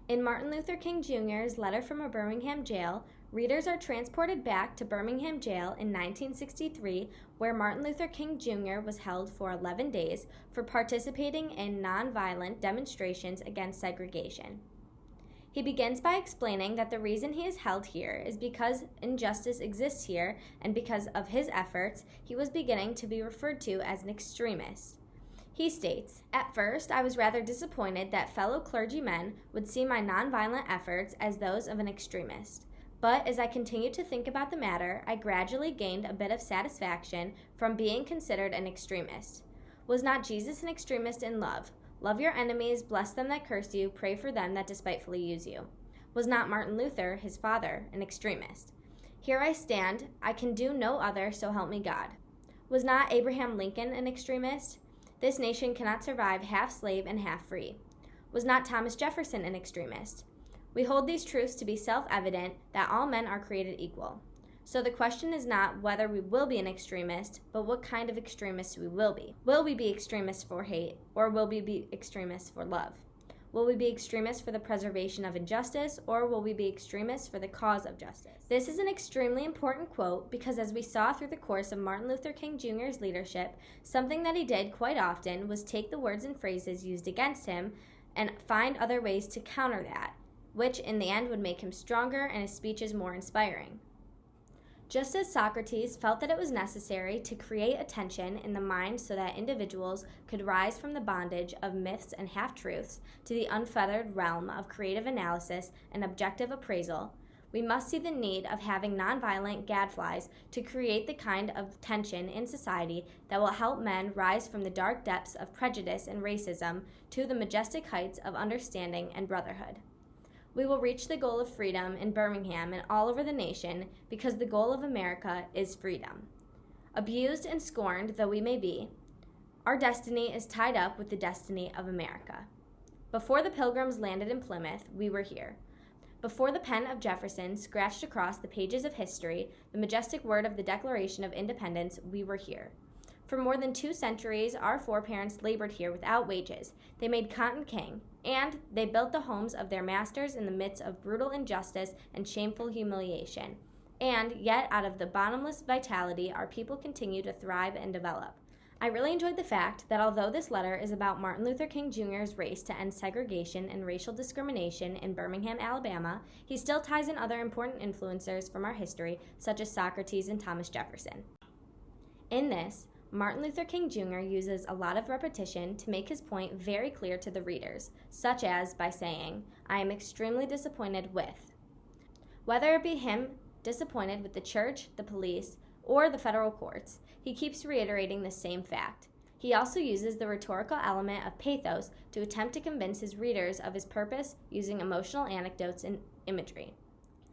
In Martin Luther King Jr.'s letter from a Birmingham jail, readers are transported back to Birmingham jail in 1963, where Martin Luther King Jr. was held for 11 days for participating in nonviolent demonstrations against segregation. He begins by explaining that the reason he is held here is because injustice exists here, and because of his efforts, he was beginning to be referred to as an extremist. He states, "At first, I was rather disappointed that fellow clergymen would see my nonviolent efforts as those of an extremist. But as I continued to think about the matter, I gradually gained a bit of satisfaction from being considered an extremist. Was not Jesus an extremist in love? Love your enemies, bless them that curse you, pray for them that despitefully use you. Was not Martin Luther, his father, an extremist? Here I stand, I can do no other, so help me God. Was not Abraham Lincoln an extremist? This nation cannot survive half slave and half free. Was not Thomas Jefferson an extremist? We hold these truths to be self-evident, that all men are created equal. So the question is not whether we will be an extremist, but what kind of extremists we will be. Will we be extremists for hate, or will we be extremists for love? Will we be extremists for the preservation of injustice, or will we be extremists for the cause of justice?" This is an extremely important quote because, as we saw through the course of Martin Luther King Jr.'s leadership, something that he did quite often was take the words and phrases used against him and find other ways to counter that, which in the end would make him stronger and his speeches more inspiring. Just as Socrates felt that it was necessary to create a tension in the mind so that individuals could rise from the bondage of myths and half-truths to the unfettered realm of creative analysis and objective appraisal, we must see the need of having nonviolent gadflies to create the kind of tension in society that will help men rise from the dark depths of prejudice and racism to the majestic heights of understanding and brotherhood. We will reach the goal of freedom in Birmingham and all over the nation because the goal of America is freedom. Abused and scorned though we may be, our destiny is tied up with the destiny of America. Before the Pilgrims landed in Plymouth, we were here. Before the pen of Jefferson scratched across the pages of history the majestic word of the Declaration of Independence, we were here. For more than 2 centuries, our foreparents labored here without wages. They made cotton king, and they built the homes of their masters in the midst of brutal injustice and shameful humiliation. And yet, out of the bottomless vitality, our people continue to thrive and develop. I really enjoyed the fact that although this letter is about Martin Luther King Jr.'s race to end segregation and racial discrimination in Birmingham, Alabama, he still ties in other important influencers from our history, such as Socrates and Thomas Jefferson. In this, Martin Luther King Jr. uses a lot of repetition to make his point very clear to the readers, such as by saying, "I am extremely disappointed with." Whether it be him disappointed with the church, the police, or the federal courts, he keeps reiterating the same fact. He also uses the rhetorical element of pathos to attempt to convince his readers of his purpose using emotional anecdotes and imagery.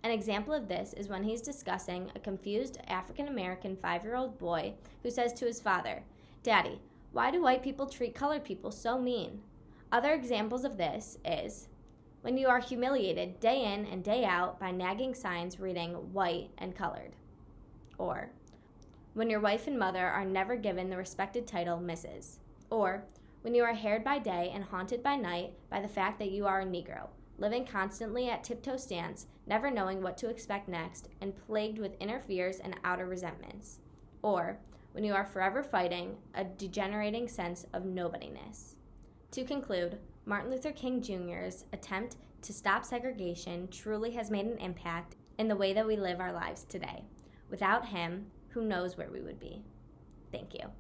An example of this is when he's discussing a confused African-American 5-year-old boy who says to his father, "Daddy, why do white people treat colored people so mean?" Other examples of this is when you are humiliated day in and day out by nagging signs reading white and colored. Or when your wife and mother are never given the respected title Mrs. Or when you are harried by day and haunted by night by the fact that you are a Negro, living constantly at tiptoe stance, never knowing what to expect next, and plagued with inner fears and outer resentments. Or when you are forever fighting a degenerating sense of nobodiness. To conclude, Martin Luther King Jr.'s attempt to stop segregation truly has made an impact in the way that we live our lives today. Without him, who knows where we would be? Thank you.